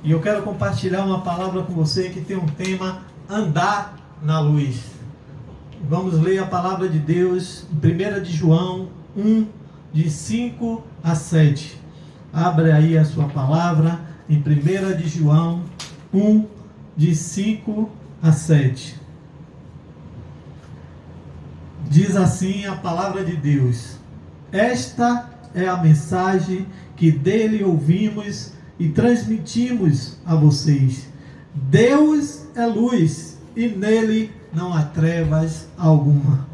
E eu quero compartilhar uma palavra com você que tem um tema: andar na luz. Vamos ler a palavra de Deus em 1 de João 1, de 5 a 7. Abre aí a sua palavra em 1 de João 1, de 5 a 7. Diz assim a palavra de Deus: esta é a mensagem que dele ouvimos e transmitimos a vocês. Deus é luz e nele não há trevas alguma.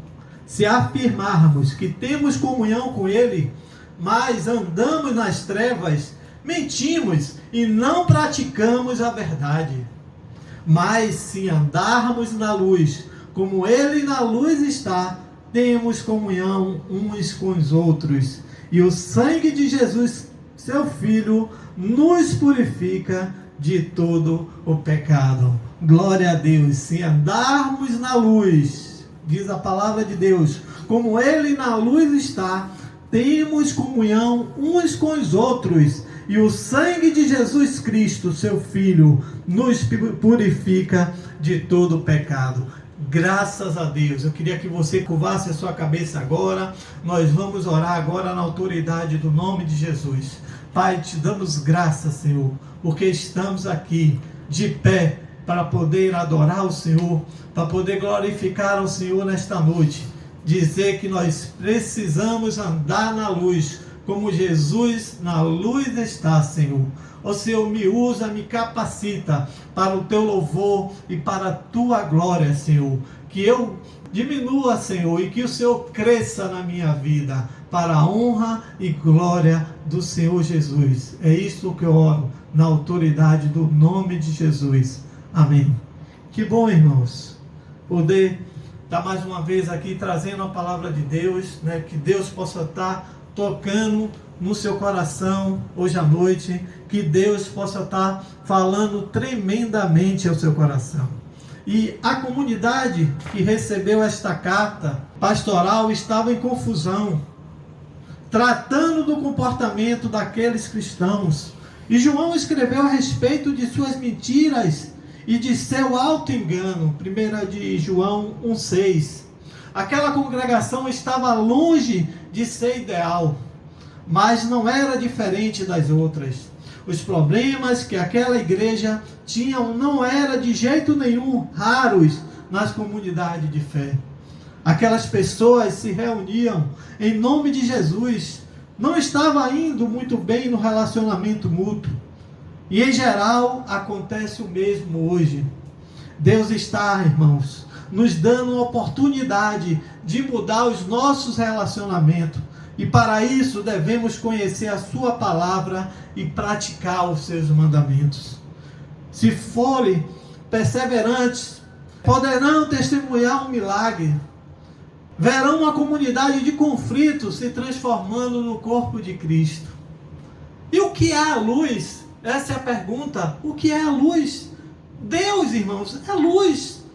Se afirmarmos que temos comunhão com ele, mas andamos nas trevas, mentimos e não praticamos a verdade. Mas se andarmos na luz, como ele na luz está, temos comunhão uns com os outros. E o sangue de Jesus, seu Filho, nos purifica de todo o pecado. Glória a Deus. Se andarmos na luz, diz a palavra de Deus, como ele na luz está, temos comunhão uns com os outros. E o sangue de Jesus Cristo, seu Filho, nos purifica de todo o pecado. Graças a Deus. Eu queria que você curvasse a sua cabeça agora. Nós vamos orar agora na autoridade do nome de Jesus. Pai, te damos graças, Senhor, porque estamos aqui de pé para poder adorar o Senhor, para poder glorificar ao Senhor nesta noite. Dizer que nós precisamos andar na luz, como Jesus na luz está, Senhor. Ó Senhor, me usa, me capacita para o teu louvor e para a tua glória, Senhor. Que eu diminua, Senhor, e que o Senhor cresça na minha vida, para a honra e glória do Senhor Jesus. É isso que eu oro, na autoridade do nome de Jesus. Amém. Que bom, irmãos, poder estar mais uma vez aqui trazendo a palavra de Deus, né? Que Deus possa estar tocando no seu coração hoje à noite, que Deus possa estar falando tremendamente ao seu coração. E a comunidade que recebeu esta carta pastoral estava em confusão, tratando do comportamento daqueles cristãos. E João escreveu a respeito de suas mentiras e de seu auto-engano. 1 de João 1,6. Aquela congregação estava longe de ser ideal, mas não era diferente das outras. Os problemas que aquela igreja tinha não eram de jeito nenhum raros nas comunidades de fé. Aquelas pessoas se reuniam em nome de Jesus, não estava indo muito bem no relacionamento mútuo. E em geral acontece o mesmo hoje. Deus está, irmãos, nos dando uma oportunidade de mudar os nossos relacionamentos. E para isso devemos conhecer a sua palavra e praticar os seus mandamentos. Se forem perseverantes, poderão testemunhar um milagre. Verão uma comunidade de conflitos se transformando no corpo de Cristo. E o que é a luz? Essa é a pergunta. O que é a luz? Deus, irmãos, é luz.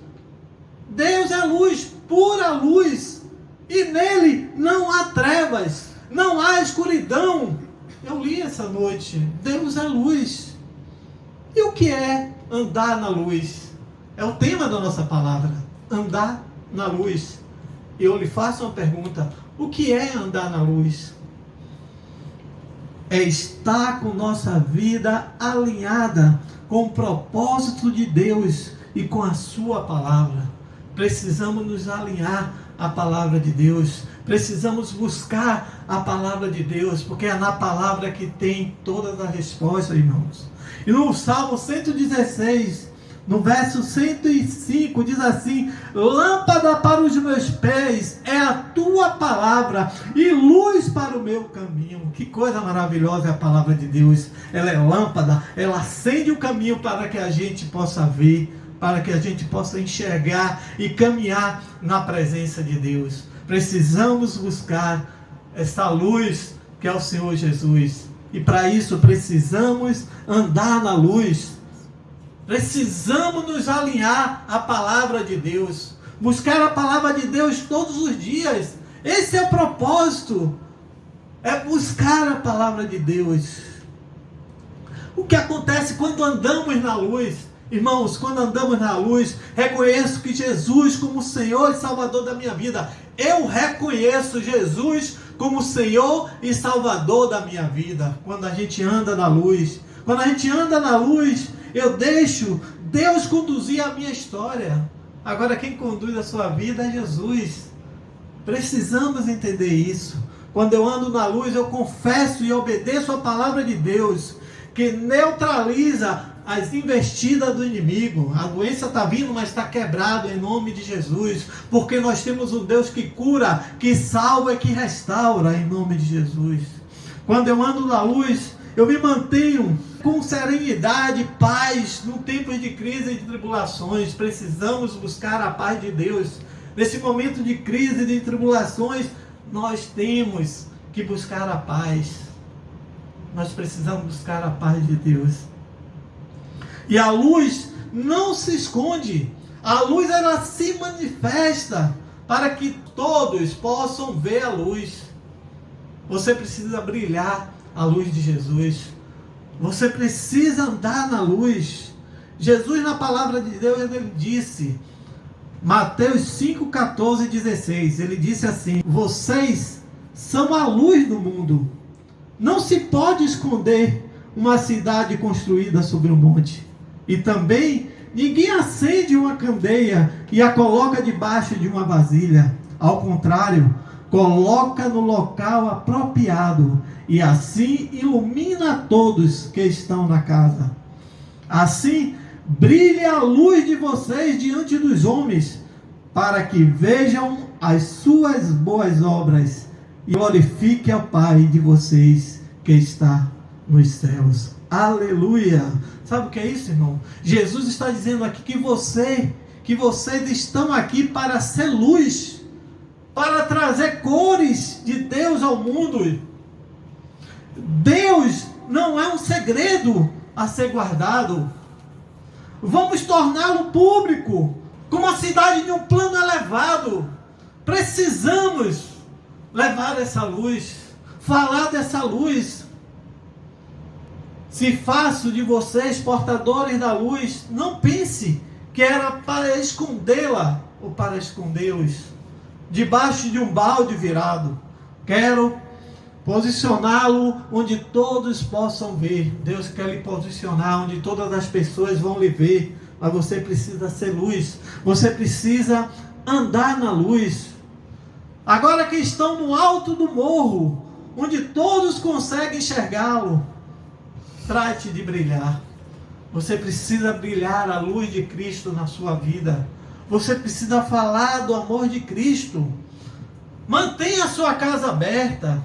Deus é luz, pura luz. E nele não há trevas, não há escuridão. Eu li essa noite. Deus é luz. E o que é andar na luz? É o tema da nossa palavra. Andar na luz. E eu lhe faço uma pergunta: o que é andar na luz? É estar com nossa vida alinhada com o propósito de Deus e com a sua palavra. Precisamos nos alinhar à palavra de Deus. Precisamos buscar a palavra de Deus, porque é na palavra que tem todas as respostas, irmãos. E no Salmo 116, no verso 105, diz assim: lâmpada para os meus pés é a tua palavra e luz para o meu caminho. Que coisa maravilhosa é a palavra de Deus. Ela é lâmpada, ela acende o caminho para que a gente possa ver, para que a gente possa enxergar e caminhar na presença de Deus. Precisamos buscar essa luz que é o Senhor Jesus. E para isso precisamos andar na luz. Precisamos nos alinhar à palavra de Deus. Buscar a palavra de Deus todos os dias. Esse é o propósito. É buscar a palavra de Deus. O que acontece quando andamos na luz? Irmãos, quando andamos na luz, reconheço que Jesus como Senhor e Salvador da minha vida. Eu reconheço Jesus como Senhor e Salvador da minha vida. Quando a gente anda na luz. Quando a gente anda na luz, eu deixo Deus conduzir a minha história. Agora quem conduz a sua vida é Jesus. Precisamos entender isso. Quando eu ando na luz, eu confesso e obedeço a palavra de Deus, que neutraliza as investidas do inimigo. A doença está vindo, mas está quebrado em nome de Jesus, porque nós temos um Deus que cura, que salva e que restaura em nome de Jesus. Quando eu ando na luz, eu me mantenho com serenidade, paz, no tempo de crise e de tribulações. Precisamos buscar a paz de Deus. Nesse momento de crise e de tribulações, nós temos que buscar a paz. Nós precisamos buscar a paz de Deus. E a luz não se esconde. A luz, ela se manifesta para que todos possam ver a luz. Você precisa brilhar a luz de Jesus. Você precisa andar na luz. Jesus, na palavra de Deus, ele disse, Mateus 5, 14 e 16, ele disse assim: vocês são a luz do mundo. Não se pode esconder uma cidade construída sobre um monte. E também ninguém acende uma candeia e a coloca debaixo de uma vasilha. Ao contrário, coloca no local apropriado e assim ilumina todos que estão na casa. Assim, brilhe a luz de vocês diante dos homens, para que vejam as suas boas obras e glorifique ao Pai de vocês que está nos céus. Aleluia! Sabe o que é isso, irmão? Jesus está dizendo aqui que vocês estão aqui para ser luz, para trazer cores de Deus ao mundo. Deus não é um segredo a ser guardado. Vamos torná-lo público, como a cidade de um plano elevado. Precisamos levar essa luz, falar dessa luz. Se faço de vocês portadores da luz, não pense que era para escondê-la ou para escondê-los debaixo de um balde virado. Quero posicioná-lo onde todos possam ver. Deus quer lhe posicionar onde todas as pessoas vão lhe ver. Mas você precisa ser luz. Você precisa andar na luz. Agora que estão no alto do morro, onde todos conseguem enxergá-lo, trate de brilhar. Você precisa brilhar a luz de Cristo na sua vida. Você precisa falar do amor de Cristo. Mantenha a sua casa aberta.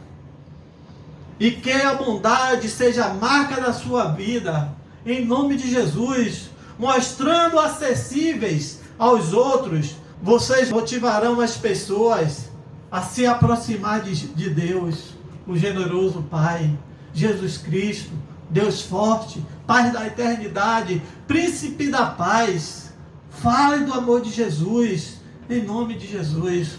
E que a bondade seja a marca da sua vida. Em nome de Jesus. Mostrando acessíveis aos outros. Vocês motivarão as pessoas a se aproximar de Deus. O generoso Pai. Jesus Cristo. Deus forte. Pai da eternidade. Príncipe da paz. Fale do amor de Jesus, em nome de Jesus.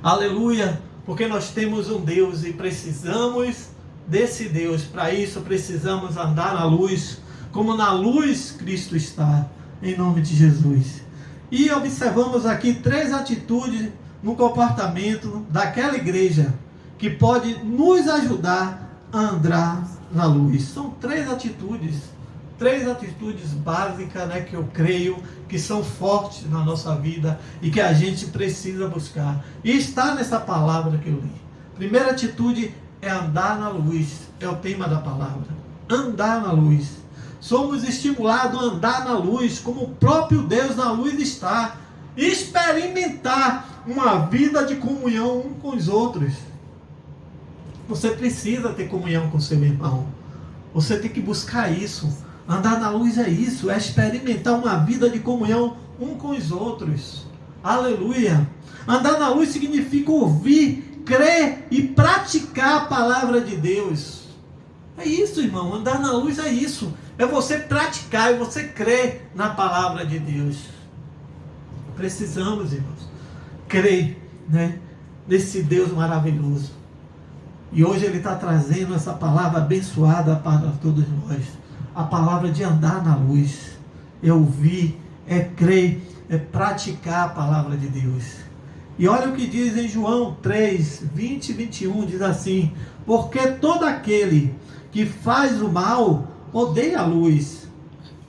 Aleluia, porque nós temos um Deus e precisamos desse Deus. Para isso precisamos andar na luz, como na luz Cristo está, em nome de Jesus. E observamos aqui 3 atitudes no comportamento daquela igreja que pode nos ajudar a andar na luz. São 3 atitudes. 3 atitudes básicas, que eu creio que são fortes na nossa vida e que a gente precisa buscar. E está nessa palavra que eu li. Primeira atitude é andar na luz. É o tema da palavra. Andar na luz. Somos estimulados a andar na luz, como o próprio Deus na luz está. Experimentar uma vida de comunhão uns com os outros. Você precisa ter comunhão com seu irmão. Você tem que buscar isso. Andar na luz é isso, é experimentar uma vida de comunhão um com os outros. Aleluia! Andar na luz significa ouvir, crer e praticar a palavra de Deus. É isso, irmão. Andar na luz é isso. É você praticar e você crer na palavra de Deus. Precisamos, irmãos, crer, nesse Deus maravilhoso. E hoje ele está trazendo essa palavra abençoada para todos nós. A palavra de andar na luz. É ouvir, é crer, é praticar a palavra de Deus. E olha o que diz em João 3, 20 e 21, diz assim: porque todo aquele que faz o mal odeia a luz,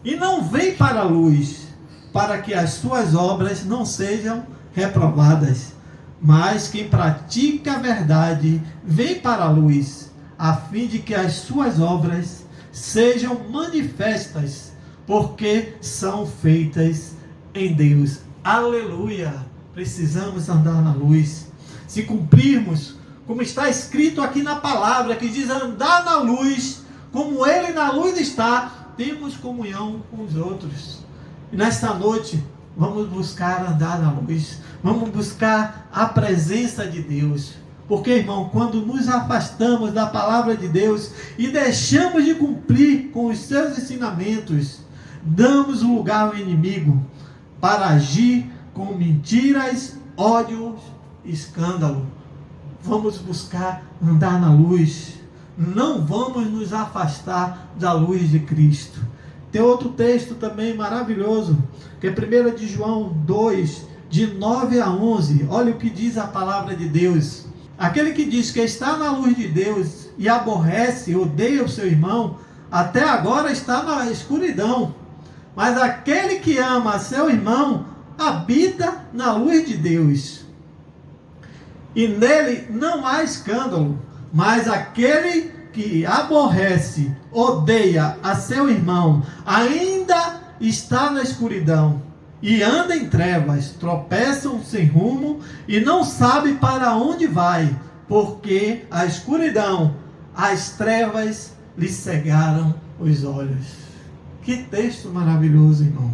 e não vem para a luz, para que as suas obras não sejam reprovadas. Mas quem pratica a verdade vem para a luz, a fim de que as suas obras sejam manifestas, porque são feitas em Deus. Aleluia! Precisamos andar na luz. Se cumprirmos, como está escrito aqui na palavra, que diz andar na luz, como Ele na luz está, temos comunhão com os outros. E nesta noite, vamos buscar andar na luz. Vamos buscar a presença de Deus. Porque, irmão, quando nos afastamos da palavra de Deus e deixamos de cumprir com os seus ensinamentos, damos lugar ao inimigo para agir com mentiras, ódios e escândalo. Vamos buscar andar na luz. Não vamos nos afastar da luz de Cristo. Tem outro texto também maravilhoso, que é 1 de João 2, de 9 a 11. Olha o que diz a palavra de Deus. Aquele que diz que está na luz de Deus e aborrece, odeia o seu irmão, até agora está na escuridão. Mas aquele que ama seu irmão, habita na luz de Deus. E nele não há escândalo. Mas aquele que aborrece, odeia a seu irmão, ainda está na escuridão e anda em trevas, tropeçam sem rumo e não sabe para onde vai, porque a escuridão, as trevas lhe cegaram os olhos. Que texto maravilhoso, irmão.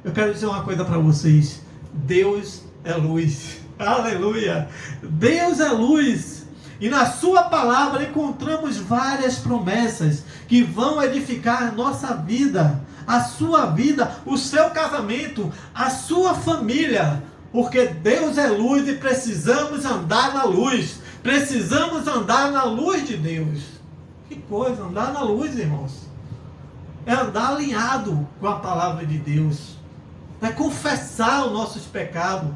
Eu quero dizer uma coisa para vocês: Deus é luz. Aleluia! Deus é luz. E na sua palavra encontramos várias promessas que vão edificar a nossa vida, a sua vida, o seu casamento, a sua família. Porque Deus é luz e precisamos andar na luz. Precisamos andar na luz de Deus. Que coisa, andar na luz, irmãos. É andar alinhado com a palavra de Deus. É confessar os nossos pecados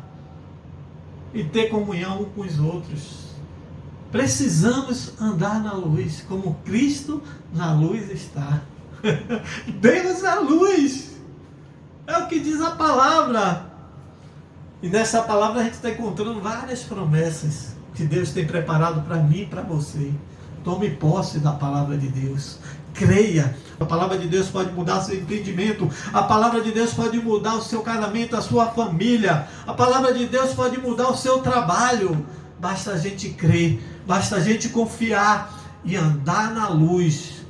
e ter comunhão com os outros. Precisamos andar na luz, como Cristo na luz está. Deus é a luz. É o que diz a palavra. E nessa palavra a gente está encontrando várias promessas que Deus tem preparado para mim e para você. Tome posse da palavra de Deus. Creia. A palavra de Deus pode mudar seu entendimento. A palavra de Deus pode mudar o seu casamento, a sua família. A palavra de Deus pode mudar o seu trabalho. Basta a gente crer. Basta a gente confiar e andar na luz.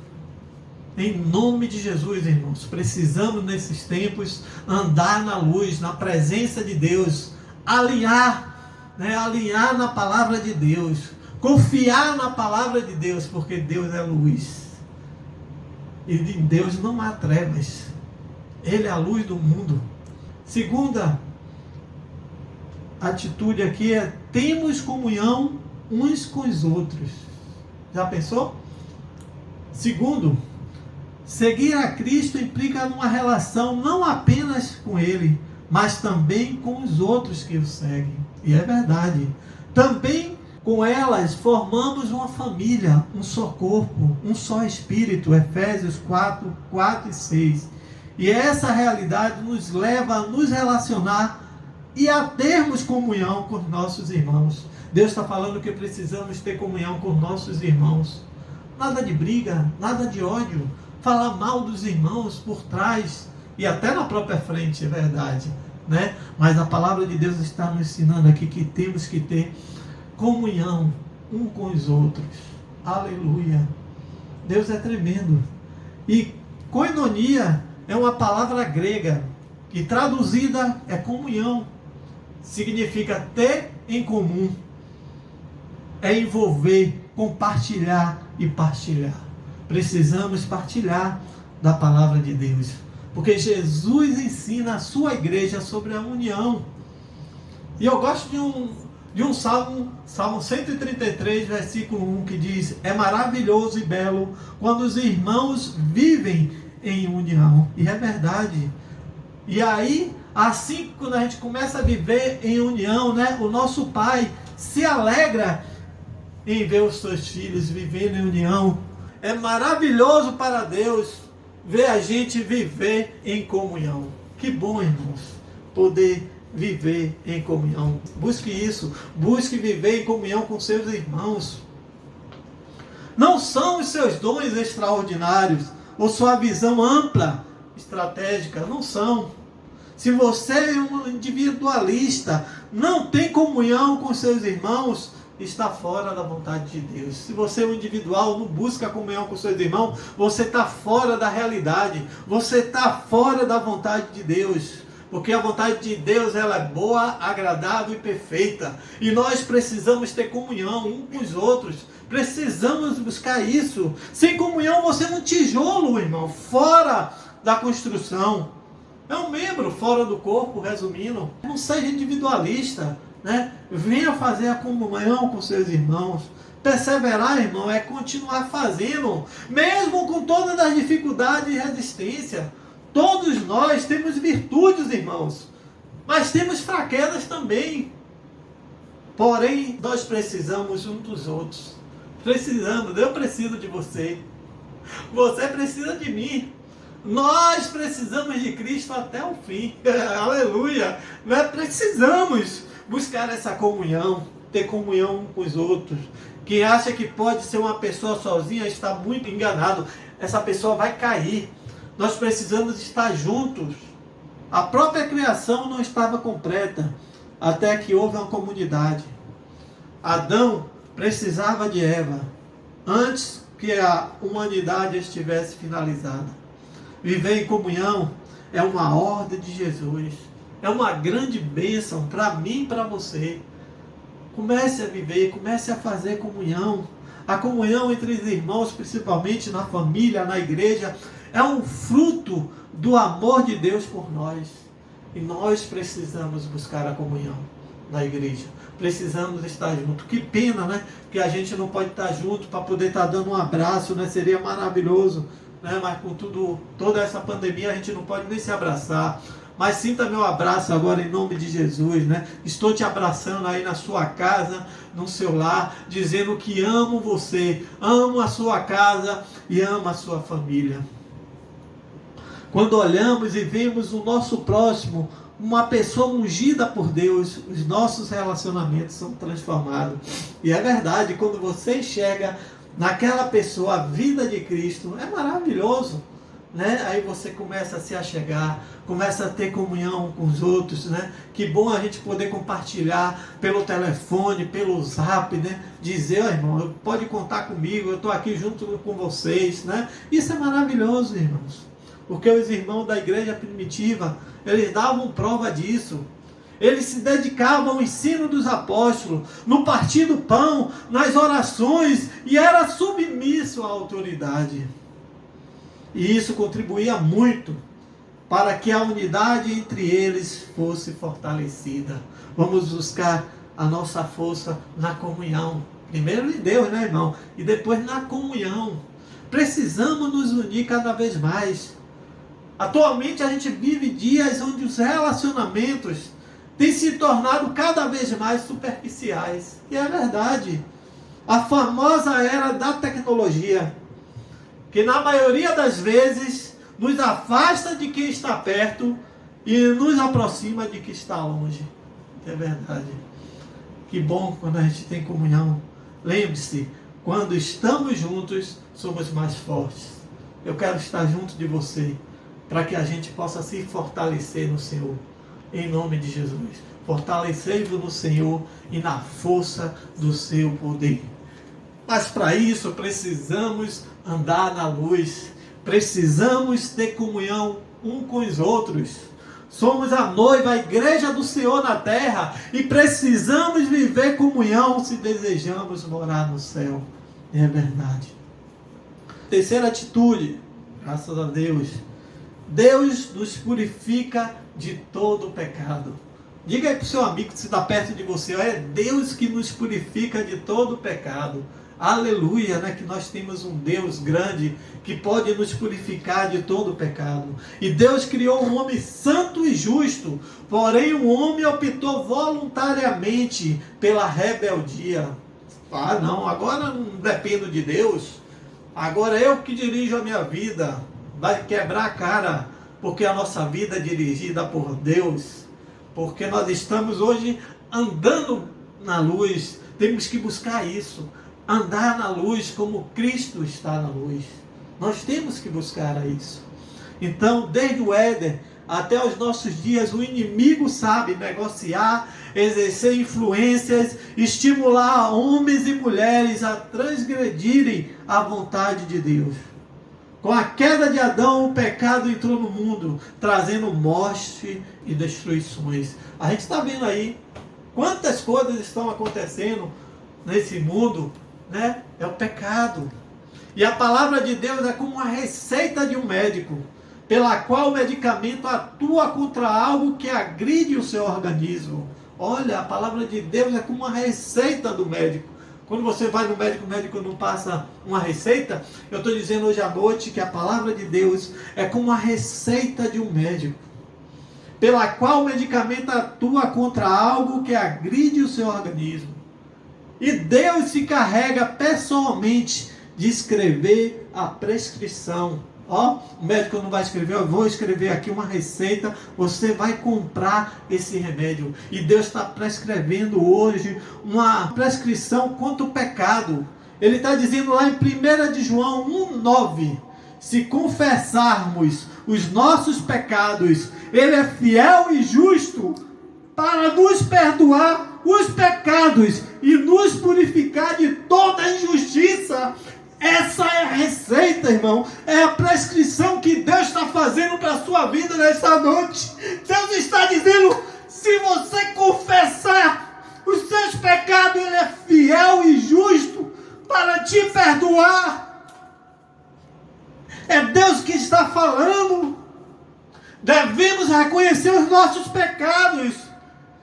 Em nome de Jesus, irmãos. Precisamos nesses tempos andar na luz, na presença de Deus. Alinhar na palavra de Deus. Confiar na palavra de Deus, porque Deus é luz. E em Deus não há trevas. Ele é a luz do mundo. Segunda atitude aqui é: temos comunhão uns com os outros. Já pensou? Segundo, seguir a Cristo implica numa relação não apenas com Ele, mas também com os outros que o seguem. E é verdade. Também com elas formamos uma família, um só corpo, um só espírito. Efésios 4, 4 e 6. E essa realidade nos leva a nos relacionar e a termos comunhão com os nossos irmãos. Deus está falando que precisamos ter comunhão com nossos irmãos. Nada de briga, nada de ódio. Falar mal dos irmãos por trás e até na própria frente, é verdade, né? Mas a palavra de Deus está nos ensinando aqui que temos que ter comunhão um com os outros. Aleluia! Deus é tremendo. E koinonia é uma palavra grega que traduzida é comunhão. Significa ter em comum. É envolver, compartilhar e partilhar. Precisamos partilhar da palavra de Deus. Porque Jesus ensina a sua igreja sobre a união. E eu gosto de um salmo, Salmo 133, versículo 1, que diz: é maravilhoso e belo quando os irmãos vivem em união. E é verdade. E aí, assim, quando a gente começa a viver em união, né, o nosso Pai se alegra em ver os seus filhos vivendo em união. É maravilhoso para Deus ver a gente viver em comunhão. Que bom, irmãos, poder viver em comunhão. Busque isso, busque viver em comunhão com seus irmãos. Não são os seus dons extraordinários ou sua visão ampla, estratégica, não são. Se você é um individualista, não tem comunhão com seus irmãos, está fora da vontade de Deus. Se você é um individual, não busca comunhão com seus irmãos, você está fora da realidade, você está fora da vontade de Deus. Porque a vontade de Deus, ela é boa, agradável e perfeita. E nós precisamos ter comunhão uns com os outros. Precisamos buscar isso. Sem comunhão você é um tijolo, irmão, fora da construção. É um membro fora do corpo, resumindo. Não seja individualista, né? Venha fazer a comunhão com seus irmãos. Perseverar, irmão, é continuar fazendo, mesmo com todas as dificuldades e resistência. Todos nós temos virtudes, irmãos, mas temos fraquezas também. Porém, nós precisamos uns dos outros. Precisamos, eu preciso de você. Você precisa de mim. Nós precisamos de Cristo até o fim. Aleluia! Nós precisamos buscar essa comunhão, ter comunhão com os outros. Quem acha que pode ser uma pessoa sozinha está muito enganado. Essa pessoa vai cair. Nós precisamos estar juntos. A própria criação não estava completa até que houve uma comunidade. Adão precisava de Eva antes que a humanidade estivesse finalizada. Viver em comunhão é uma ordem de Jesus. É uma grande bênção para mim e para você. Comece a viver, comece a fazer comunhão. A comunhão entre os irmãos, principalmente na família, na igreja, é um fruto do amor de Deus por nós. E nós precisamos buscar a comunhão na igreja. Precisamos estar juntos. Que pena, né? Que a gente não pode estar junto para poder estar dando um abraço, né? Seria maravilhoso, né? Mas com toda essa pandemia a gente não pode nem se abraçar. Mas sinta meu abraço agora em nome de Jesus, né? Estou te abraçando aí na sua casa, no seu lar, dizendo que amo você, amo a sua casa e amo a sua família. Quando olhamos e vemos o nosso próximo, uma pessoa ungida por Deus, os nossos relacionamentos são transformados. E é verdade, quando você enxerga naquela pessoa a vida de Cristo, é maravilhoso, né? Aí você começa a se achegar, começa a ter comunhão com os outros, né? Que bom a gente poder compartilhar pelo telefone, pelo zap, né? Dizer, irmão, pode contar comigo, eu estou aqui junto com vocês, né? Isso é maravilhoso, irmãos. Porque os irmãos da igreja primitiva, eles davam prova disso. Eles se dedicavam ao ensino dos apóstolos, no partir do pão, nas orações, e era submisso à autoridade. E isso contribuía muito para que a unidade entre eles fosse fortalecida. Vamos buscar a nossa força na comunhão. Primeiro em Deus, né, irmão? E depois na comunhão. Precisamos nos unir cada vez mais. Atualmente a gente vive dias onde os relacionamentos têm se tornado cada vez mais superficiais. E é verdade. A famosa era da tecnologia, que na maioria das vezes nos afasta de quem está perto e nos aproxima de quem está longe. É verdade. Que bom quando a gente tem comunhão. Lembre-se, quando estamos juntos, somos mais fortes. Eu quero estar junto de você, para que a gente possa se fortalecer no Senhor, em nome de Jesus. Fortalecei-vos no Senhor e na força do seu poder. Mas para isso precisamos andar na luz, precisamos ter comunhão um com os outros. Somos a noiva, a igreja do Senhor na terra, e precisamos viver comunhão se desejamos morar no céu. É verdade. Terceira atitude, graças a Deus. Deus nos purifica de todo pecado. Diga aí para o seu amigo que está perto de você, é Deus que nos purifica de todo pecado. Aleluia, né? Que nós temos um Deus grande que pode nos purificar de todo pecado. E Deus criou um homem santo e justo, porém o homem optou voluntariamente pela rebeldia. Ah, não, agora não dependo de Deus. Agora eu que dirijo a minha vida. Vai quebrar a cara, porque a nossa vida é dirigida por Deus. Porque nós estamos hoje andando na luz. Temos que buscar isso. Andar na luz como Cristo está na luz. Nós temos que buscar isso. Então, desde o Éden até os nossos dias, o inimigo sabe negociar, exercer influências, estimular homens e mulheres a transgredirem a vontade de Deus. Com a queda de Adão, o pecado entrou no mundo, trazendo morte e destruições. A gente está vendo aí quantas coisas estão acontecendo nesse mundo, né? É o pecado. E a palavra de Deus é como uma receita de um médico, pela qual o medicamento atua contra algo que agride o seu organismo. Olha, a palavra de Deus é como uma receita do médico. Quando você vai no médico, o médico não passa uma receita. Eu estou dizendo hoje à noite que a palavra de Deus é como uma receita de um médico, pela qual o medicamento atua contra algo que agride o seu organismo. E Deus se carrega pessoalmente de escrever a prescrição. Ó, o médico não vai escrever, eu vou escrever aqui uma receita, você vai comprar esse remédio. E Deus está prescrevendo hoje uma prescrição contra o pecado. Ele está dizendo lá em 1 de João 1,9: se confessarmos os nossos pecados, Ele é fiel e justo para nos perdoar os pecados e nos purificar de toda injustiça. Essa é a receita, irmão. É a prescrição que Deus está fazendo para a sua vida nesta noite. Deus está dizendo, se você confessar os seus pecados, Ele é fiel e justo para te perdoar. É Deus que está falando. Devemos reconhecer os nossos pecados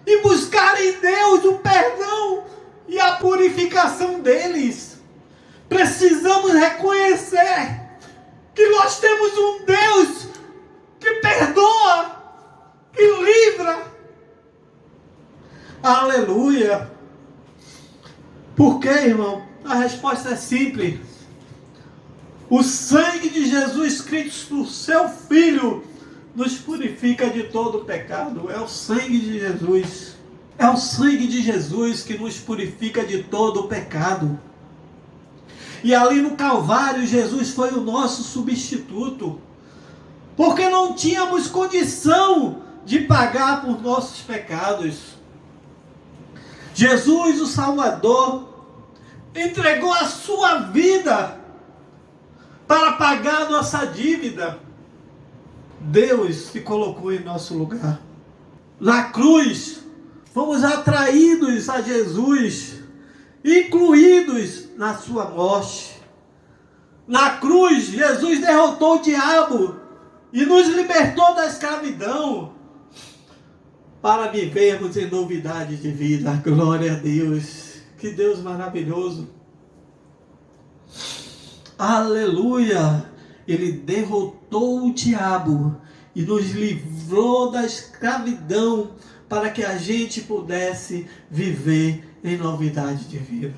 e buscar em Deus o perdão e a purificação deles. Precisamos reconhecer que nós temos um Deus que perdoa, que livra. Aleluia. Por quê, irmão? A resposta é simples. O sangue de Jesus Cristo, seu Filho, nos purifica de todo pecado. É o sangue de Jesus. É o sangue de Jesus que nos purifica de todo pecado. E ali no Calvário, Jesus foi o nosso substituto, porque não tínhamos condição de pagar por nossos pecados. Jesus, o Salvador, entregou a sua vida para pagar a nossa dívida. Deus se colocou em nosso lugar. Na cruz, fomos atraídos a Jesus, incluídos na sua morte. Na cruz, Jesus derrotou o diabo e nos libertou da escravidão para vivermos em novidade de vida. Glória a Deus. Que Deus maravilhoso. Aleluia. Ele derrotou o diabo e nos livrou da escravidão para que a gente pudesse viver em novidade de vida.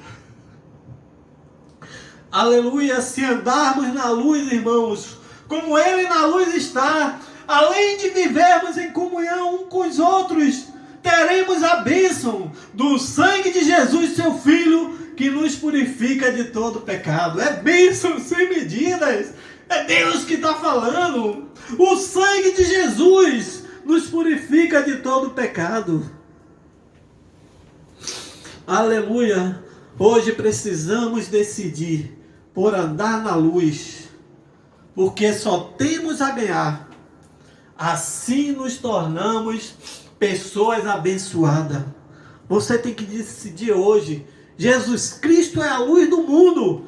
Aleluia. Se andarmos na luz, irmãos, como Ele na luz está, além de vivermos em comunhão uns com os outros, teremos a bênção do sangue de Jesus, seu Filho, que nos purifica de todo pecado. É bênção sem medidas. É Deus que está falando. O sangue de Jesus nos purifica de todo pecado. Aleluia. Hoje precisamos decidir por andar na luz, porque só temos a ganhar. Assim nos tornamos pessoas abençoadas. Você tem que decidir hoje. Jesus Cristo é a luz do mundo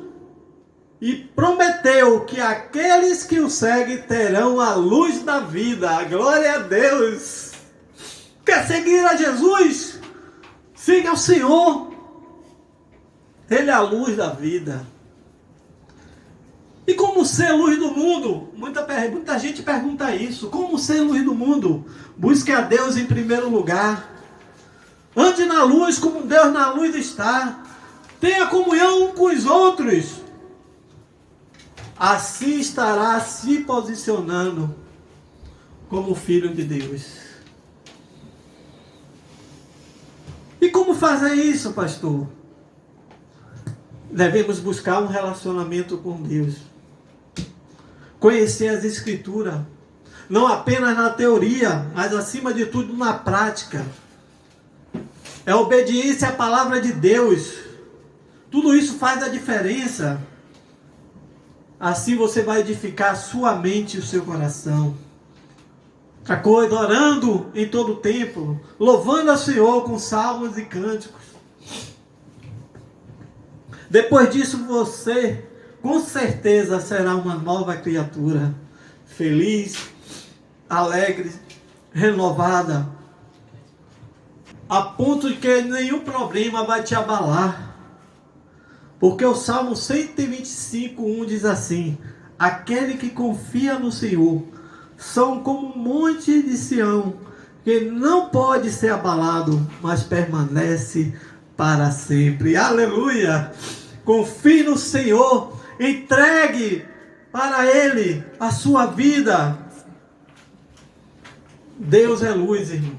e prometeu que aqueles que o seguem terão a luz da vida. Glória a Deus. Quer seguir a Jesus? Siga ao Senhor. Ele é a luz da vida. E como ser luz do mundo? Muita gente pergunta isso. Como ser luz do mundo? Busque a Deus em primeiro lugar. Ande na luz como Deus na luz está. Tenha comunhão uns com os outros. Assim estará se posicionando como filho de Deus. E como fazer isso, pastor? Devemos buscar um relacionamento com Deus. Conhecer as Escrituras. Não apenas na teoria, mas acima de tudo na prática. É obediência à palavra de Deus. Tudo isso faz a diferença. Assim você vai edificar a sua mente e o seu coração. Outra coisa, orando em todo o tempo, louvando ao Senhor com salmos e cânticos. Depois disso você, com certeza, será uma nova criatura. Feliz, alegre, renovada. A ponto de que nenhum problema vai te abalar. Porque o Salmo 125:1 diz assim: aquele que confia no Senhor são como um monte de Sião, que não pode ser abalado, mas permanece para sempre. Aleluia! Confie no Senhor, entregue para Ele a sua vida. Deus é luz, irmão,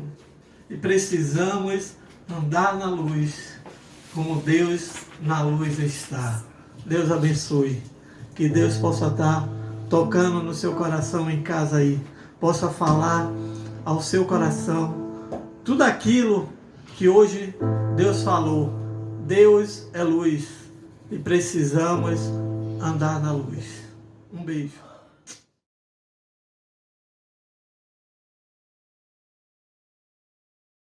e precisamos andar na luz, como Deus na luz está. Deus abençoe. Que Deus possa estar tocando no seu coração em casa aí. Possa falar ao seu coração tudo aquilo que hoje Deus falou. Deus é luz e precisamos andar na luz. Um beijo.